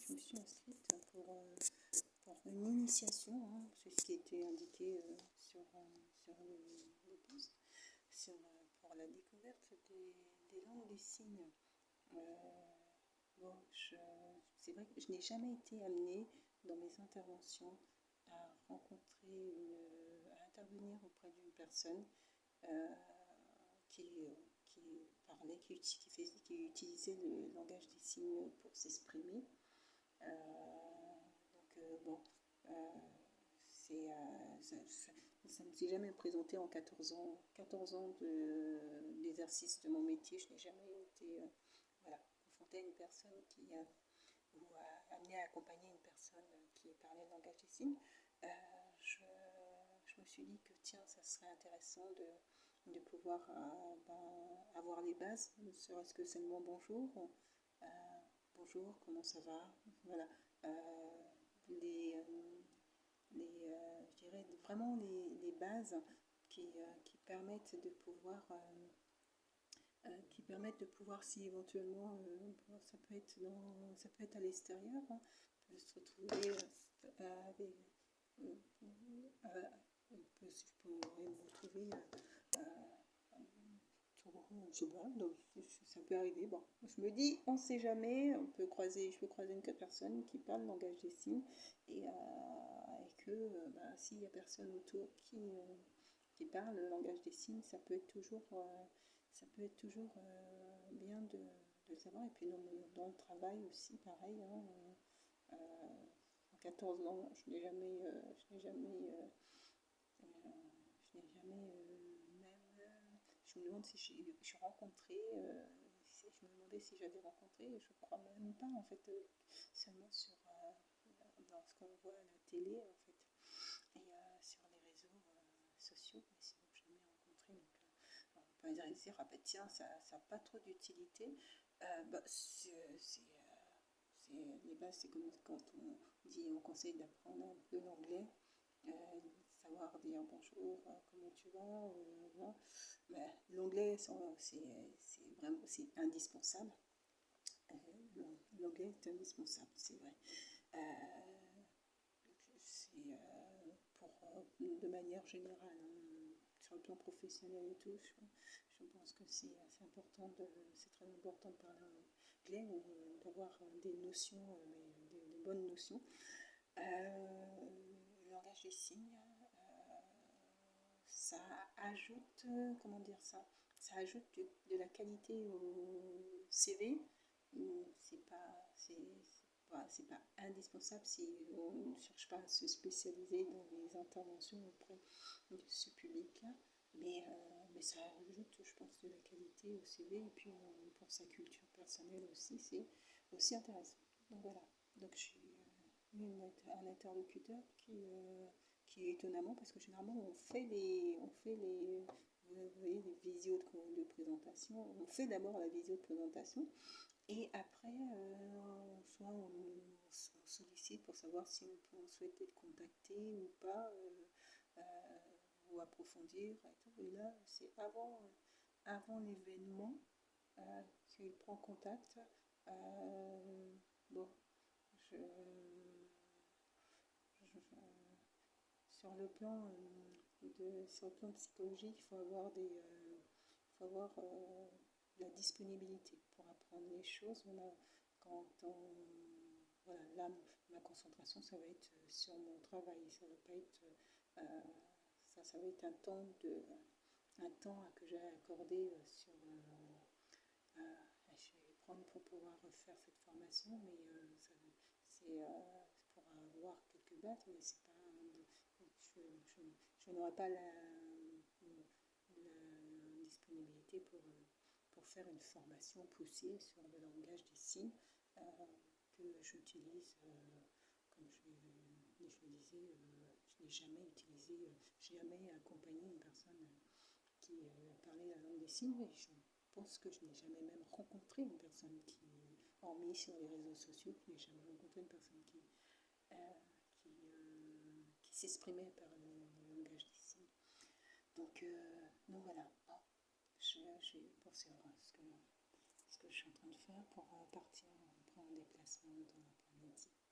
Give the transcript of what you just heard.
je me suis inscrite pour une initiation, hein, c'est ce qui était indiqué sur le post, pour la découverte des langues des signes. Bon, c'est vrai que je n'ai jamais été amenée dans mes interventions à à intervenir auprès d'une personne euh, qui parlait, qui utilisait le langage des signes pour s'exprimer. Bon, c'est, ça ne s'est jamais présenté en 14 ans d'exercice de mon métier. Je n'ai jamais été confrontée à une personne ou amenée à accompagner une personne qui parlait le langage des signes. Je, je me suis dit que tiens, ça serait intéressant de pouvoir avoir les bases, ne serait-ce que seulement bonjour, bonjour, comment ça va, voilà, je dirais vraiment les bases qui permettent de pouvoir si éventuellement ça peut être à l'extérieur, hein, on peut se retrouver avec je pourrais me retrouver je sais pas, donc ça peut arriver. Bon, je me dis, on sait jamais, je peux croiser une personne qui parle le langage des signes et que s'il y a personne autour qui parle le langage des signes, ça peut être toujours bien de le savoir. Et puis dans le travail aussi, pareil, hein, en 14 ans, je n'ai jamais je me demande si j'ai rencontré, je me demandais si j'avais rencontré, je crois même pas en fait, seulement dans ce qu'on voit à la télé en fait, et sur les réseaux sociaux, mais sinon jamais rencontré. Donc, on peut dire, ah ben tiens, ça n'a pas trop d'utilité. Les bases, c'est comme quand on conseille d'apprendre un peu l'anglais. Savoir dire bonjour, comment tu vas, l'anglais c'est indispensable. L'anglais est indispensable, c'est vrai. De manière générale, hein, sur le plan professionnel et tout, je pense que c'est important c'est très important de parler anglais ou d'avoir des notions, des bonnes notions. Le langage des signes, ça ajoute, comment dire ça ajoute de la qualité au CV. C'est pas indispensable si on ne cherche pas à se spécialiser dans les interventions auprès de ce public-là, mais ça ajoute, je pense, de la qualité au CV, et puis pour sa culture personnelle aussi, c'est aussi intéressant. Donc voilà, donc je suis un interlocuteur qui étonnamment, parce que généralement vous voyez, les visios de présentation, on fait d'abord la visio de présentation, et après, soit on sollicite pour savoir si on souhaite être contacté ou pas, ou approfondir et tout. Et là, c'est avant l'événement qu'il prend contact. Bon, sur le plan psychologique, il faut avoir la disponibilité pour apprendre les choses. Voilà, là, ma concentration, ça va être sur mon travail. Ça va pas être, ça va être un temps que j'ai accordé je vais prendre pour pouvoir faire cette formation, mais c'est pour avoir quelques dates, mais c'est pas, je n'aurai pas la disponibilité pour faire une formation poussée sur le langage des signes que j'utilise, comme je le disais, je n'ai jamais utilisé, jamais accompagné une personne qui parlait la langue des signes, et je pense que je n'ai jamais même rencontré une personne hormis sur les réseaux sociaux, je n'ai jamais rencontré une personne qui s'exprimait par le langage des signes. Donc voilà, je vais poursuivre ce que je suis en train de faire pour partir, prendre un déplacement dans l'après-midi. métier.